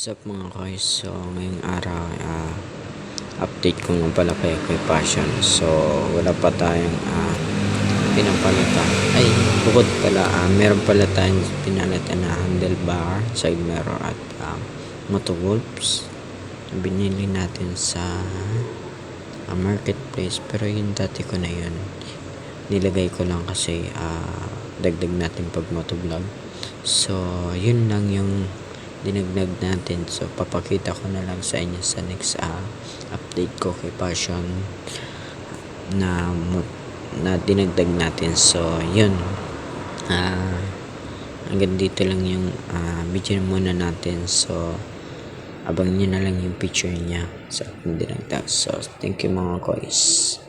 What's up mga guys? So ngayong araw update ko nga pala kay Passion. So wala pa tayong pinapalitan. Ay bukod pala meron pala tayong pinalitan na handlebar, side mirror at Motowolfs. Binili natin sa marketplace, pero yung dati ko na yun nilagay ko lang kasi dagdag natin pag motovlog. So yun lang yung dinagdag natin. So papakita ko na lang sa inyo sa next update ko kay Passion na dinagdag natin. So yun, hanggang dito lang yung video muna natin. So abang nyo na lang yung picture niya sa aking dinagdag. So thank you mga guys.